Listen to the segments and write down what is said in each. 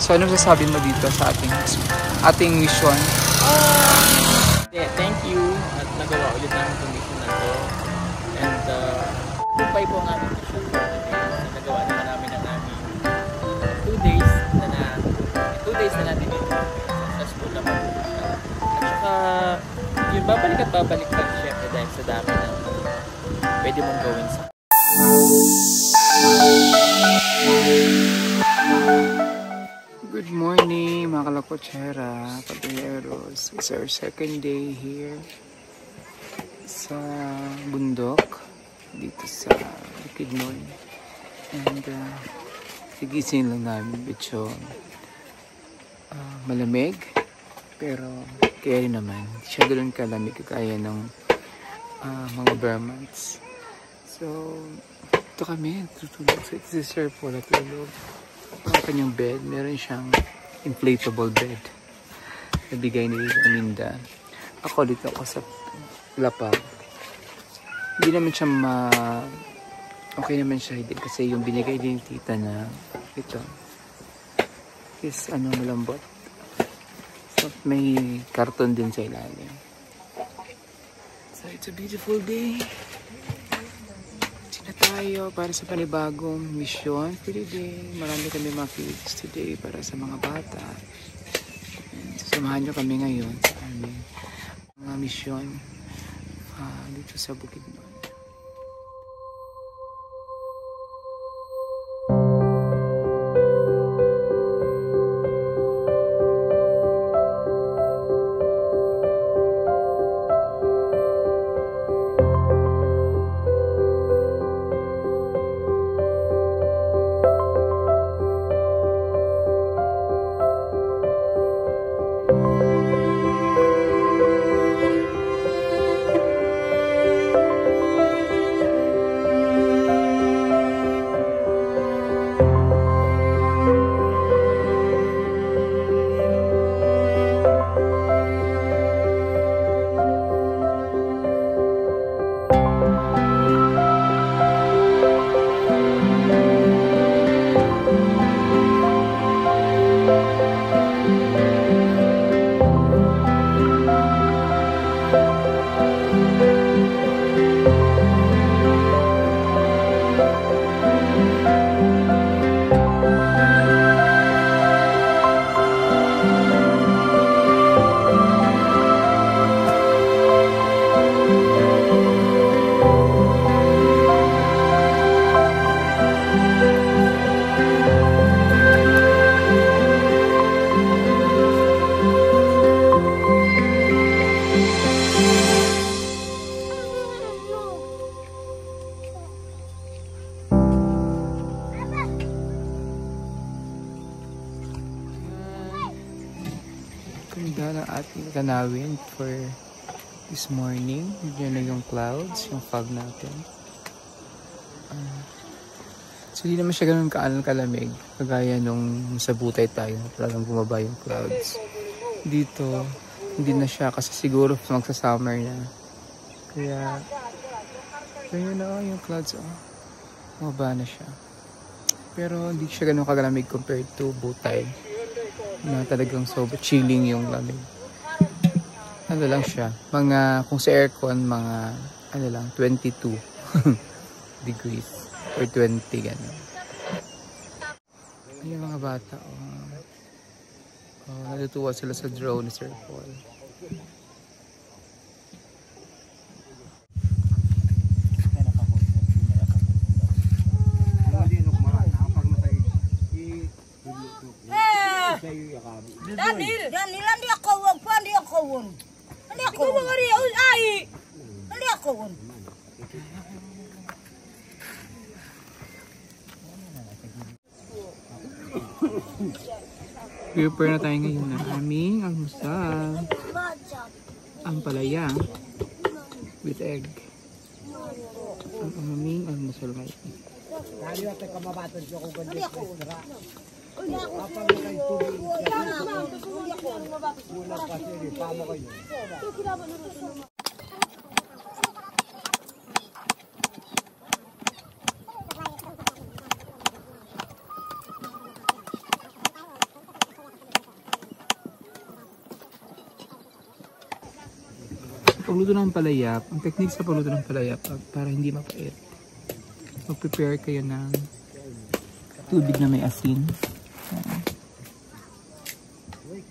So, ano sasabihin mo dito sa ating mission? Thank you at nagawa ulit namin itong mission na to. And kupay po ang aming mission for today. Nagawa naman namin ang aming 2 days na natin ito. Successful naman po. At saka, yung babalik lang syempre dahil sa dami na pwede mong gawin sa Good morning mga kalakotsera, kabayeros. It's our second day here sa bundok dito sa Bukidnon. And tigising lang namin bitso. Malamig pero kaya rin naman. Siya doon kalamig kaya ng mga bare months. So ito kami tutulog. So it's a surf wala tulog. Ang kanyang bed, meron siyang inflatable bed. Nabigay ni Aminda. Ako dito ako sa lapag. Hindi naman siya okay naman siya hindi kasi yung binigay din ni tita na ito is malambot. So may karton din sa ilalim. So it's a beautiful day. Tayo para sa panibagong mission for today. Marami kami mga kids today para sa mga bata. Samahan nyo kami ngayon sa aming mga mission dito sa Bukidnon. Ganda ng ating tanawin for this morning. Diyan na yung clouds, yung fog natin. So hindi naman siya ganun kalamig kagaya nung sa Butay tayo, talagang bumaba yung clouds. Dito hindi na siya kasi siguro magsa-summer na. Kaya yun na yung clouds bumaba na siya. Pero hindi siya ganun kagalamig compared to Butay na talagang sobrang chilling yung lamig. Ano lang siya, kung sa aircon, mga 22 degrees or 20 gano'n. Yung mga bata natutuwa sila sa drone ni Sir Paul. Daniel, hindi ako wag pa, hindi ako won. Hindi ako wag ari ay. Hindi ako won. Prepare na tayo ngayon ng aming almusal. Ang palaya with egg. Ang aming almusal ngayon. Pagluto ng palayap, ang technique sa pagluto ng palayap para hindi mapait, mag-prepare kayo ng tubig na may asin.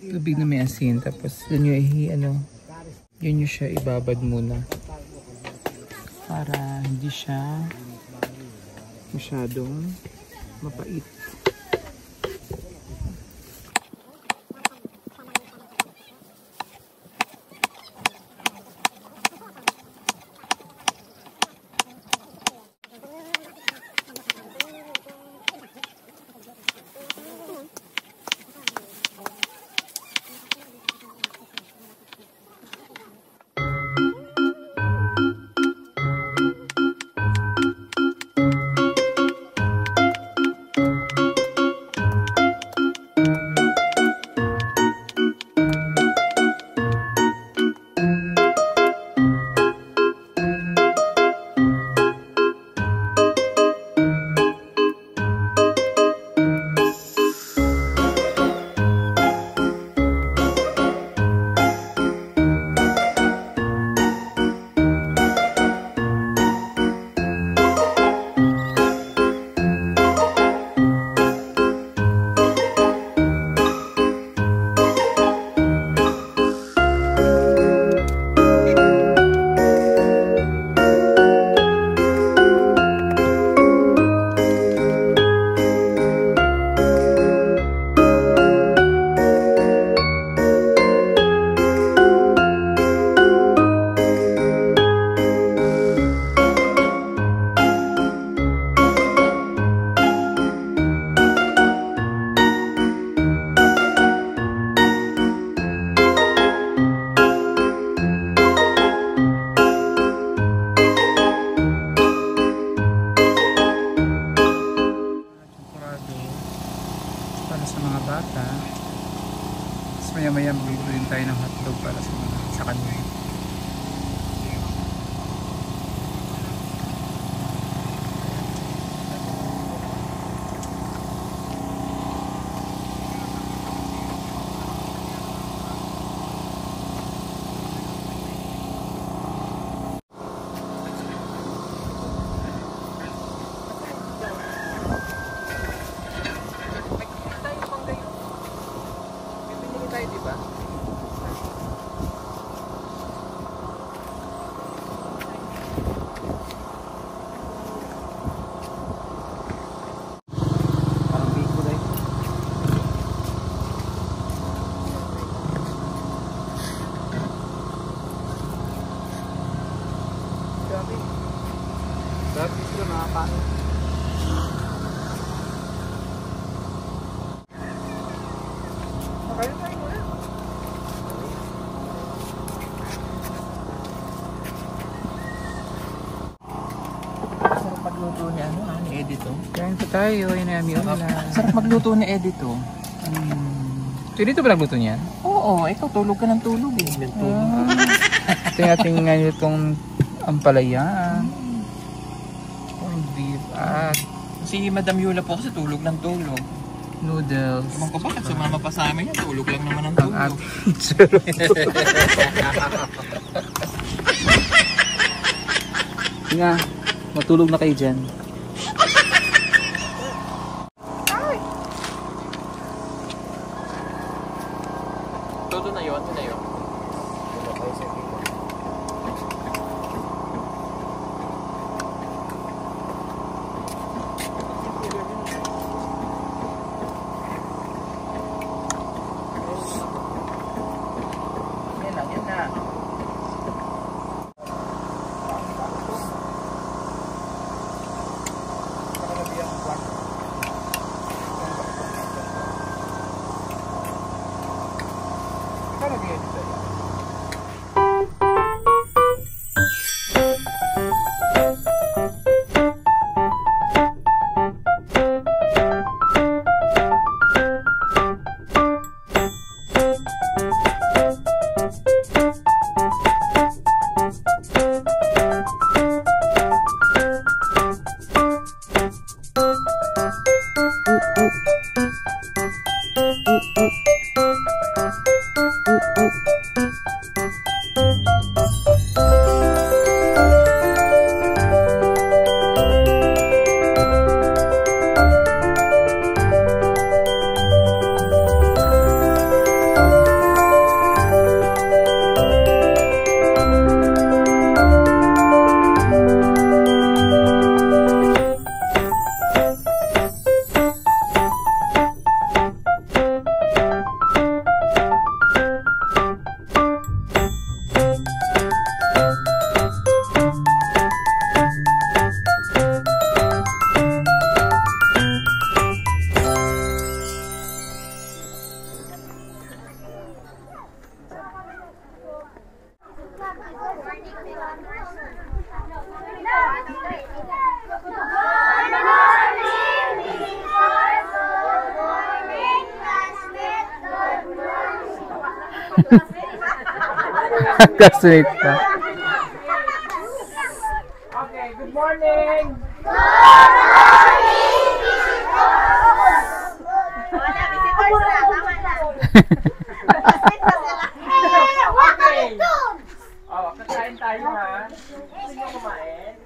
Tubig na may asin, tapos yun nyo siya ibabad muna para hindi siya masyadong mapait. Para sa mga bata. Tapos maya-maya magluluto din tayo ng hotdog para sa kanila. Grabe sila mga paano. Makain tayo muna. Sarap magluto ni ni Edito. Kain pa tayo, inami ulam. Sarap magluto ni Edito. So dito ba nagluto niyan? Oo, ikaw tulog ka ng tulog eh. Ito yung ating ngayon itong ampalaya. Beef at Si Madam Yula po kasi tulog ng tulog. noodles. Ewan ko bakit sumama pa sa amin yan, tulog lang naman ang tulog. Ang nga, matulog na kayo dyan. Todo na yun, ito na yun. Classmate pa. Okay, good morning! Okay. Oh, kakain tayo ha. Gusto niyo kumain?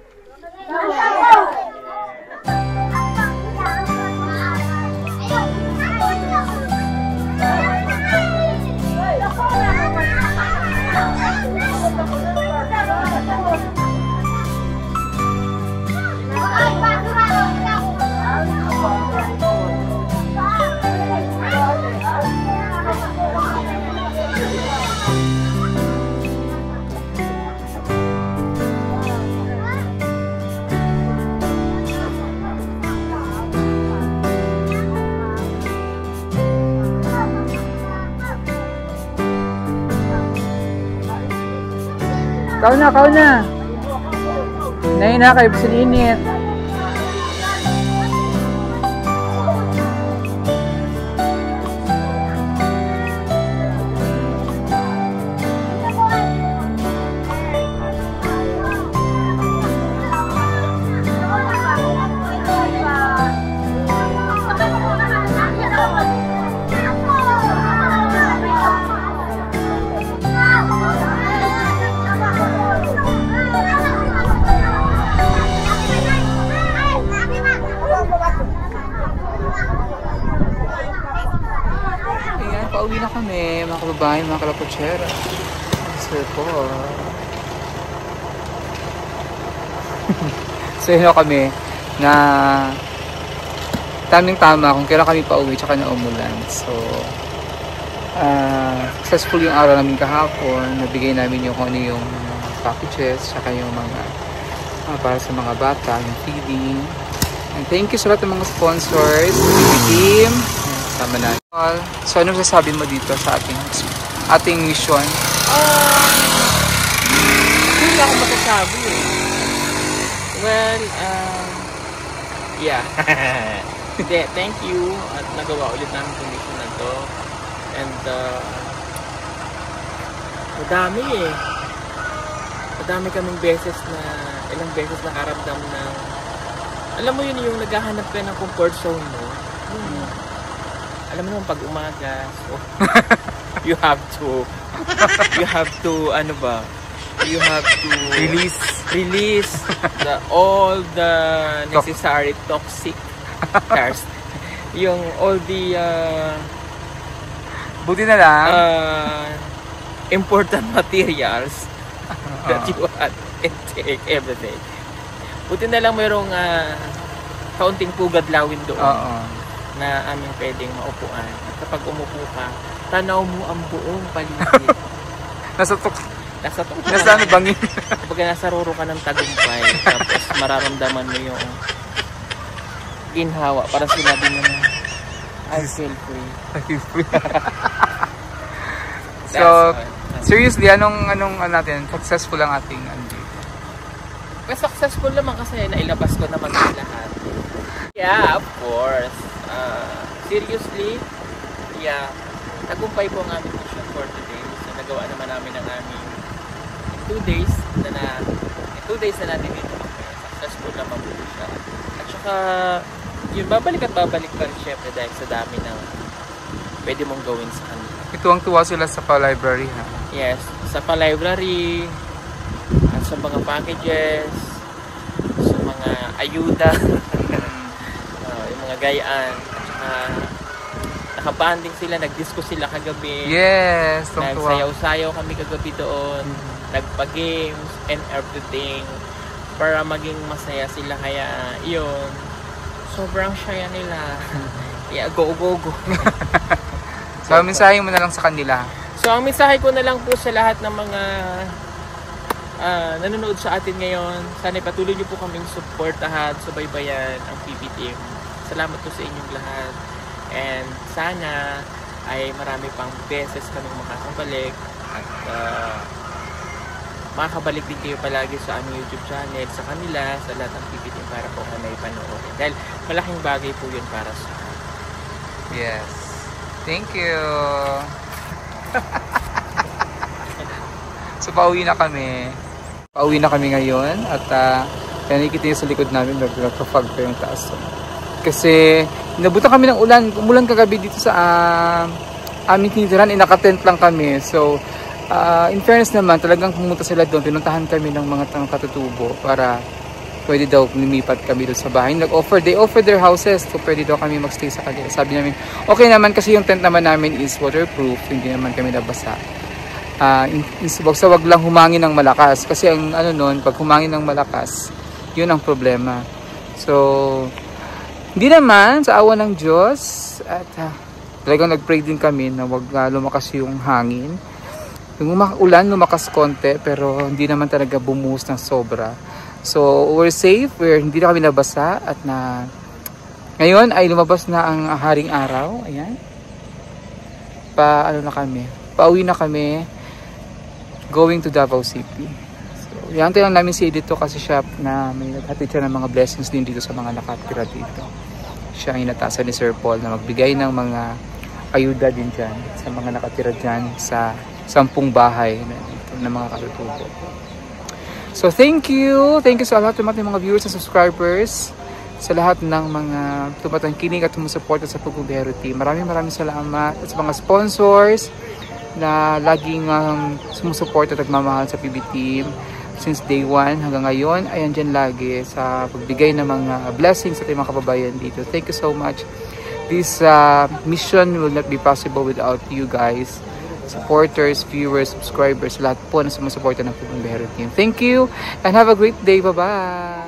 Kau na. Nahin na kayo sa init. Pauwi na kami, mga kababayan, mga kalapotsera. Sir po. So yun kami na taming-tama kung kailan kami pauwi tsaka na umulan. So successful yung araw namin kahapon. Nabigay namin yung kung ano yung packages tsaka yung mga para sa mga bata, yung feeding. And thank you sa lahat ng mga sponsors, TV team. Tama na. So, ano sasabi mo dito sa ating mission? Hindi ako masasabi eh. Well, yeah. Thank you at nagawa ulit namin yung mission na to. And, madami eh. Madami kaming beses na, ilang beses nakaramdam ng, alam mo yun yung naghahanap ka ng comfort zone mo. Alam mo naman pag umaga, so you have to release all the necessary toxic cars. Yung all the buti na lang important materials that you had and take every day. Buti na lang mayroong kaunting pugad lawin doon. Na aming pwedeng maupuan. At kapag umupo ka, tanaw mo ang buong paligid. Nasa ano bangin? Kapag nasa roro ka ng tagumpay, tapos mararamdaman mo yung ginhawa para sinabi mo na, I feel free. So, seriously, anong natin? Successful ang ating dito? Well, successful naman kasi nailabas ko naman sa lahat. Yeah, of course. Seriously, yeah, tagumpay po ang aming mission for today. So, nagawa naman namin ang aming 2 days na natin dito. Successful naman po siya. At saka, yun, babalik pa rin syempre dahil sa dami ng pwede mong gawin sa kanila. Ituwang-tuwa sila sa pa-library, ha? Yes, sa pa-library, at sa mga packages, sa mga ayuda, yung mga gayaan, nakabanding sila, nag-disco sila kagabi. Yes, nagsayaw-sayaw kami kagabi doon, nagpa-games and everything para maging masaya sila. Kaya yun, sobrang saya nila. Yeah, go. So, mensahe mo na lang sa kanila. So, ang mensahe ko na lang po sa lahat ng mga nanonood sa atin ngayon, sana patuloy niyo po kaming supportahan, subaybayan ang PB Team. Salamat po sa inyong lahat. And sana ay marami pang beses kaming makakabalik at makakabalik din kayo palagi sa aming YouTube channel, sa kanila, sa lahat ng PB Team para po kami panoorin. Dahil malaking bagay po yun para sa Yes. Thank you. So pauwi na kami. Pauwi na kami ngayon at kaya nakikita nyo sa likod namin nagpa-fog pa yung taas. Kasi inabutan kami ng ulan. Umulan kagabi dito sa aming tinitiran. Naka-tent lang kami. So in fairness naman, talagang pumunta sila doon. Pinuntahan kami ng mga katutubo para pwede daw lumipat kami doon sa bahay. They offered their houses. So pwede daw kami magstay sa kanila. Sabi namin, okay naman kasi yung tent naman namin is waterproof. Hindi naman kami nabasa. Wag lang humangin ng malakas. Kasi ang ano nun, pag humangin ng malakas, yun ang problema. So, hindi naman, sa awa ng Diyos. At talagang nag-pray din kami na wag lumakas yung hangin. Yung ulan, lumakas konti, pero hindi naman talaga bumuhos ng sobra. So, we're safe. Hindi na kami nabasa. At ngayon ay lumabas na ang haring araw. Ayan. Pauwi na kami. Going to Davao City. So, yantay lang namin si Edith kasi siya na may naghatid siya ng mga blessings din dito sa mga nakatira dito. Siya ang inatasan ni Sir Paul na magbigay ng mga ayuda din dyan sa mga nakatira dyan sa 10 bahay ng mga katutubo. So thank you sa lahat ng mga viewers and subscribers, sa lahat ng mga tumatangkinig at sumusuporta sa Pugbero Team. Maraming salamat at sa mga sponsors na laging sumusuporta at nagmamahal sa PB Team since day 1 hanggang ngayon ay andyan lagi sa pagbigay ng mga blessings sa ating mga kababayan dito. Thank you so much. This mission will not be possible without you guys, supporters, viewers, subscribers, lahat po na sumusuporta ng Pugbero Team. Thank you and have a great day. Bye-bye!